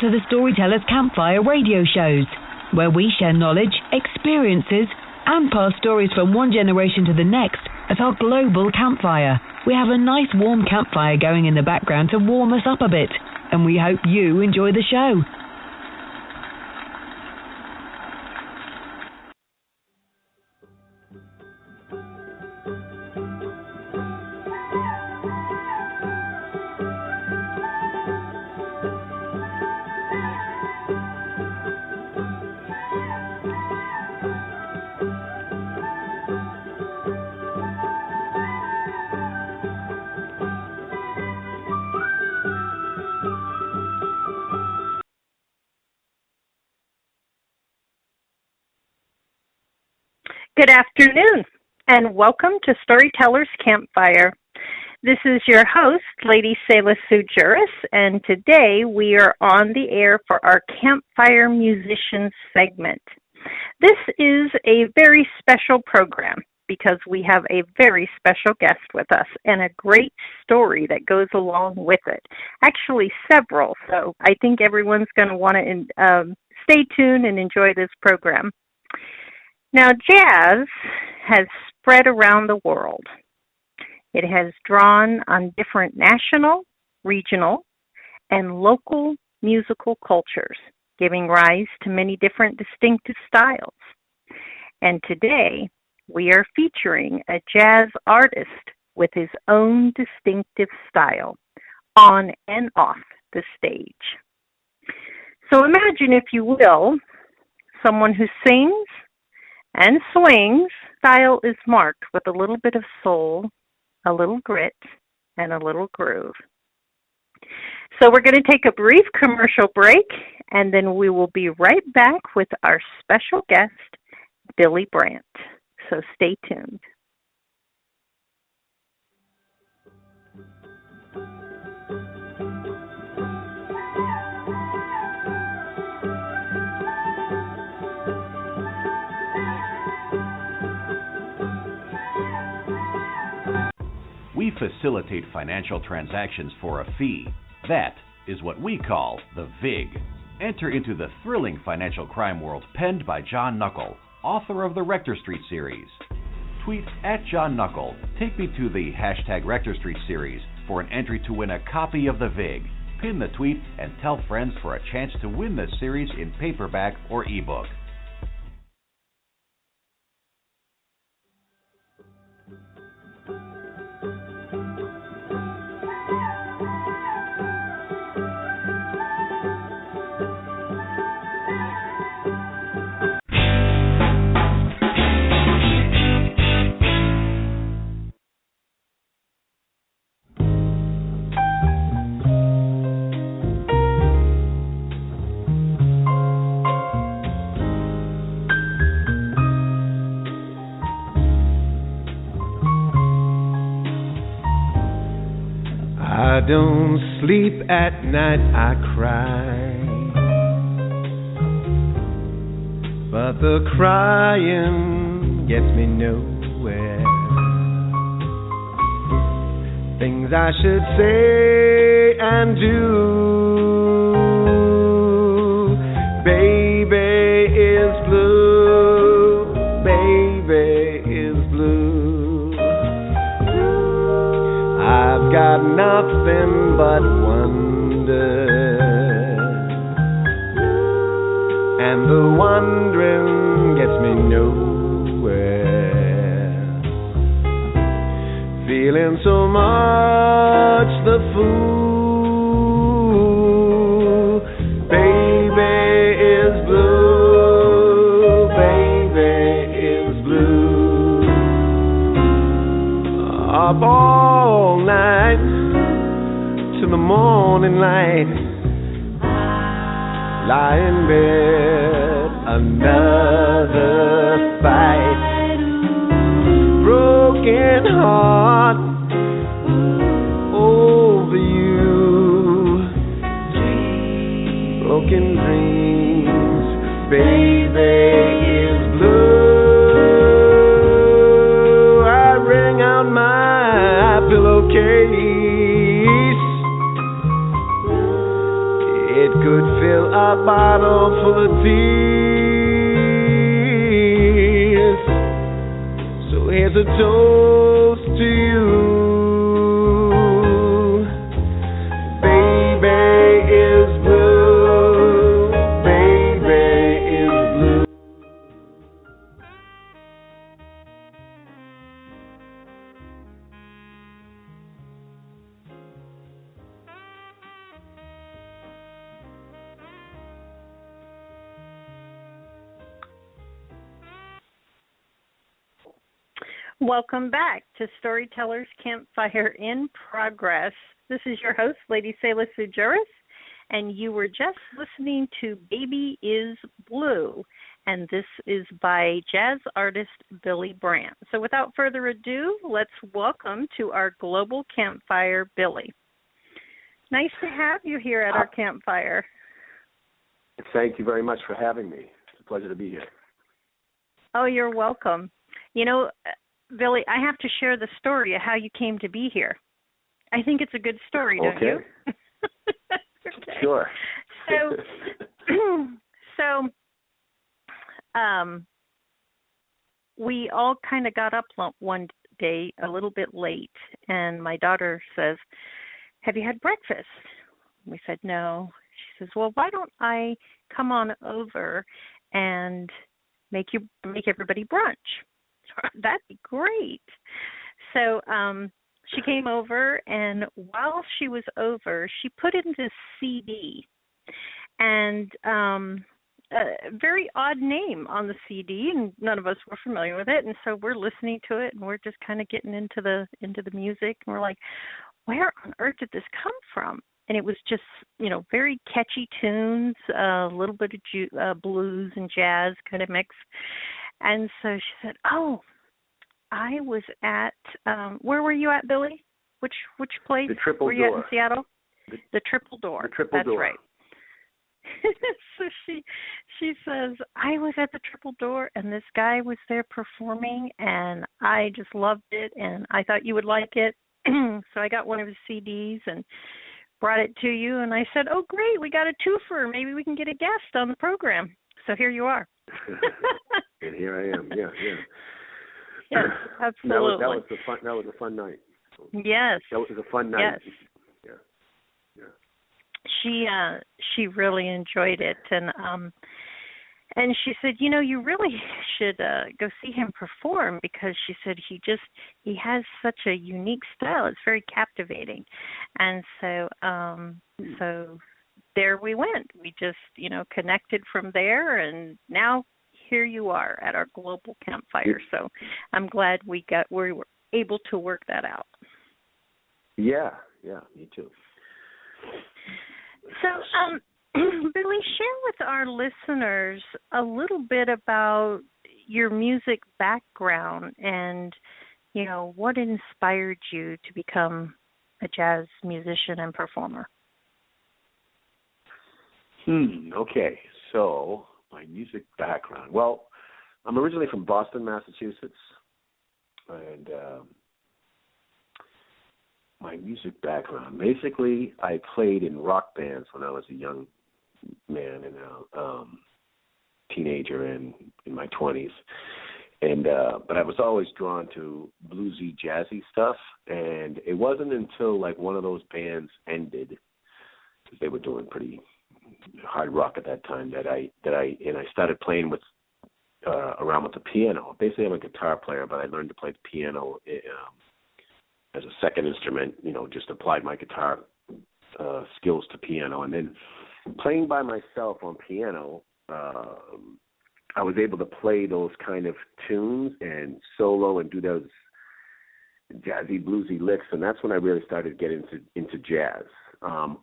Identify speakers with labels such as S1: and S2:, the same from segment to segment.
S1: to the Storytellers Campfire radio shows, where we share knowledge, experiences, and pass stories from one generation to the next at our global campfire. We have a nice warm campfire going in the background to warm us up a bit, and we hope you enjoy the show.
S2: Good afternoon, and welcome to Storytellers Campfire. This is your host, Lady Selah Sue Juris, and today we are on the air for our Campfire-Musicians segment. This is a very special program because we have a very special guest with us and a great story that goes along with it. Actually, several, so I think everyone's going to want to stay tuned and enjoy this program. Now, jazz has spread around the world. It has drawn on different national, regional, and local musical cultures, giving rise to many different distinctive styles. And today, we are featuring a jazz artist with his own distinctive style on and off the stage. So imagine, if you will, someone who sings and swings. Style is marked with a little bit of soul, a little grit, and a little groove. So we're going to take a brief commercial break, and then we will be right back with our special guest, Billy-Brandt. So stay tuned.
S3: We facilitate financial transactions for a fee. That is what we call the VIG. Enter into the thrilling financial crime world penned by John Knuckle, author of the Rector Street series. Tweet @John Knuckle. Take me to the #Rector Street series for an entry to win a copy of the VIG. Pin the tweet and tell friends for a chance to win the series in paperback or ebook.
S4: I don't sleep at night, I cry, but the crying gets me nowhere. Things I should say and do. Baby is blue, baby is blue. I've got nothing but wonder, and the wondering gets me nowhere. Feeling so much the fool. Baby is blue, baby is blue. Up all night to the morning light, lie in bed, another fight. Broken heart over you, broken dreams, baby is blue. I wring out my pillowcase. It could fill full of tears. So here's a toast to you.
S2: Welcome back to Storytellers Campfire in Progress. This is your host, Lady Selah Sue-Juris, and you were just listening to Baby is Blue, and this is by jazz artist Billy-Brandt. So without further ado, let's welcome to our global campfire, Billy. Nice to have you here at our campfire.
S5: Thank you very much for having me. It's a pleasure to be here.
S2: Oh, you're welcome. You know, Billy, I have to share the story of how you came to be here. I think it's a good story, don't you?
S5: Okay. Sure.
S2: We all kind of got up one day a little bit late, and my daughter says, "Have you had breakfast?" We said, "No." She says, "Well, why don't I come on over and make everybody brunch?" That'd be great. So she came over, and while she was over, she put in this CD, and a very odd name on the CD, and none of us were familiar with it, and so we're listening to it, and we're just kind of getting into the music, and we're like, where on earth did this come from? And it was just, very catchy tunes, a little bit of blues and jazz kind of mix. And so she said, "Oh, I was at where were you at, Billy? Which place?
S5: The Triple
S2: Were you
S5: Door.
S2: at in Seattle? The Triple Door.
S5: The Triple
S2: That's
S5: Door.
S2: Right. So she says, "I was at the Triple Door, and this guy was there performing, and I just loved it, and I thought you would like it." So I got one of his CDs and brought it to you, and I said, "Oh, great, we got a twofer. Maybe we can get a guest on the program." So here you are.
S5: And here I am. Yeah.
S2: Yes, absolutely.
S5: That was a fun night.
S2: Yes.
S5: That was a fun night.
S2: Yes.
S5: Yeah.
S2: She really enjoyed it, and she said, "You really should go see him perform, because," she said, he has such a unique style. It's very captivating." And so there we went. We just, connected from there, and now here you are at our global campfire. So I'm glad we were able to work that out.
S5: Yeah, me too.
S2: So, Billy, share with our listeners a little bit about your music background and, what inspired you to become a jazz musician and performer.
S5: Okay, so my music background. Well, I'm originally from Boston, Massachusetts, and my music background. Basically, I played in rock bands when I was a young man and a teenager and in my 20s. And but I was always drawn to bluesy, jazzy stuff. And it wasn't until like one of those bands ended, because they were doing pretty hard rock at that time, that I started playing with around with the piano. Basically, I'm a guitar player, but I learned to play the piano as a second instrument. Just applied my guitar skills to piano, and then playing by myself on piano, I was able to play those kind of tunes and solo and do those jazzy, bluesy licks, and that's when I really started getting into jazz.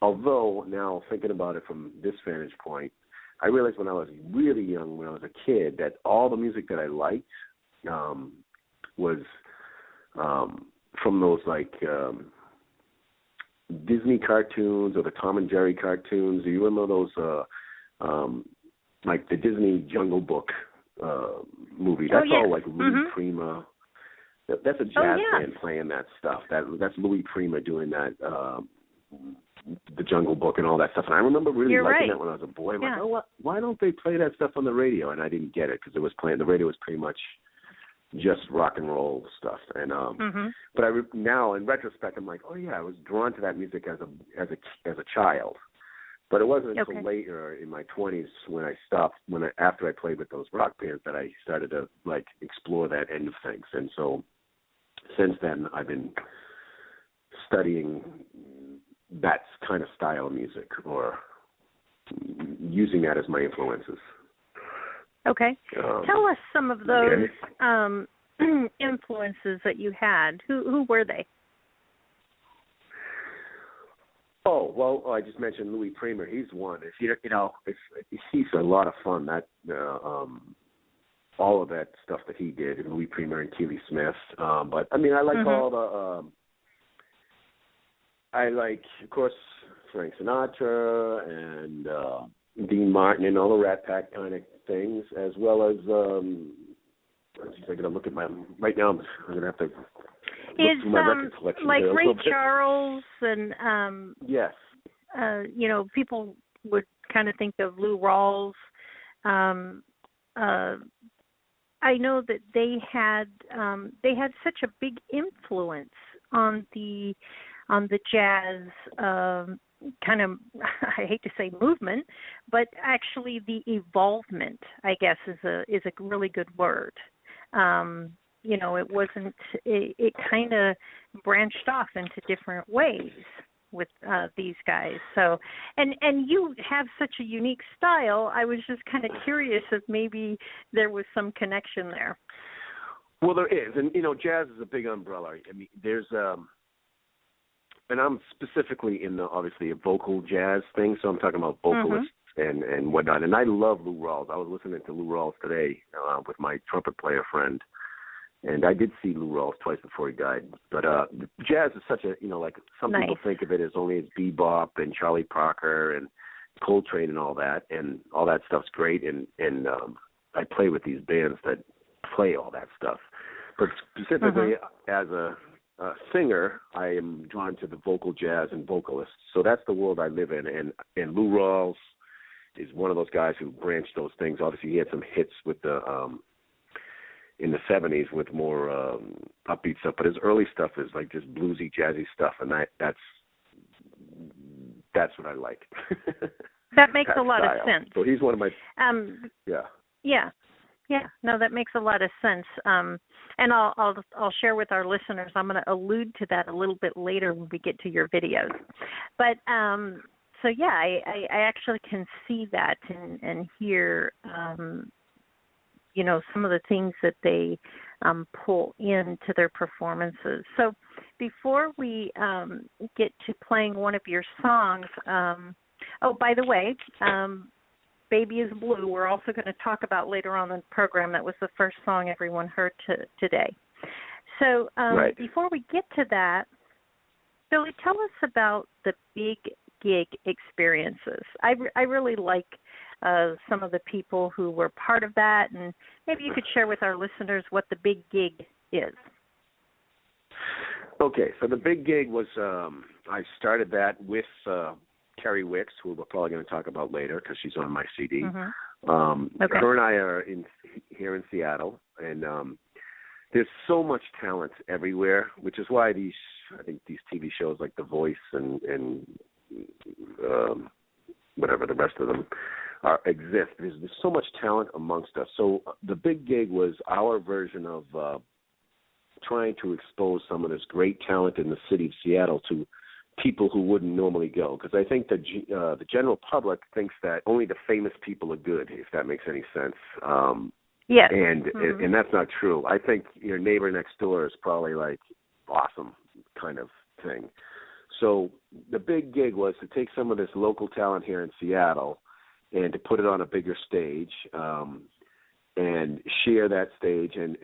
S5: Although now thinking about it from this vantage point, I realized when I was really young, when I was a kid, that all the music that I liked was from those like Disney cartoons or the Tom and Jerry cartoons. Do you remember those like the Disney Jungle Book movie? That's all like Louis Prima. That's a jazz band playing that stuff. That's Louis Prima doing that the Jungle Book and all that stuff. And I remember really liking
S2: right.
S5: that when I was a boy. I'm
S2: Yeah.
S5: like, oh, why don't they play that stuff on the radio? And I didn't get it because the radio was pretty much just rock and roll stuff. And but now in retrospect, I'm like, oh yeah, I was drawn to that music as a child. But it wasn't until later in my 20s when I stopped, after I played with those rock bands, that I started to like explore that end of things. And so since then, I've been studying that kind of style of music, or using that as my influences.
S2: Okay. Tell us some of those influences that you had. Who were they?
S5: Oh, well, I just mentioned Louis Prima. He's one. He's a lot of fun. That all of that stuff that he did, and Louis Prima and Keely Smith. But I mean, I like all the. I like, of course, Frank Sinatra and Dean Martin and all the Rat Pack kind of things, as well as. I gotta look at my right now. I'm gonna have to.
S2: Is
S5: my record collection
S2: like Ray Charles and
S5: yes,
S2: people would kind of think of Lou Rawls. I know that they had such a big influence on the jazz kind of, I hate to say movement, but actually the evolvement, I guess, is a really good word. It kind of branched off into different ways with these guys. So, and you have such a unique style. I was just kind of curious if maybe there was some connection there.
S5: Well, there is, and jazz is a big umbrella. I mean, there's and I'm specifically in obviously a vocal jazz thing, so I'm talking about vocalists and whatnot. And I love Lou Rawls. I was listening to Lou Rawls today with my trumpet player friend. And I did see Lou Rawls twice before he died. But jazz is such a, like some people think of it as only as bebop and Charlie Parker and Coltrane and all that. And all that stuff's great. And I play with these bands that play all that stuff. But specifically as a singer, I am drawn to the vocal jazz and vocalists. So that's the world I live in. And Lou Rawls is one of those guys who branched those things. Obviously, he had some hits with the in the 70s with more upbeat stuff, but his early stuff is like just bluesy, jazzy stuff, and that's what I like.
S2: That makes a lot of sense.
S5: So he's one of my No, that makes a lot of sense. And I'll share with our listeners. I'm going to allude to that a little bit later when we get to your videos. But so yeah, I actually can see that and hear. Some of the things that they pull into their performances. So before we get to playing one of your songs, by the way, Baby is Blue, we're also going to talk about later on in the program. That was the first song everyone heard today. So before we get to that, Billy, tell us about the big gig experiences. I really like some of the people who were part of that, and maybe you could share with our listeners what the big gig is. Okay, so the big gig was I started that with Carrie Wicks, who we're probably going to talk about later because she's on my CD. Her and I are here in Seattle, and there's so much talent everywhere, which is why I think these TV shows like The Voice and whatever the rest of them exist. There's so much talent amongst us. So the big gig was our version of trying to expose some of this great talent in the city of Seattle to people who wouldn't normally go. Because I think the general public thinks that only the famous people are good, if that makes any sense.
S2: Yes.
S5: And that's not true. I think your neighbor next door is probably like awesome kind of thing. So the big gig was to take some of this local talent here in Seattle and to put it on a bigger stage and share that stage and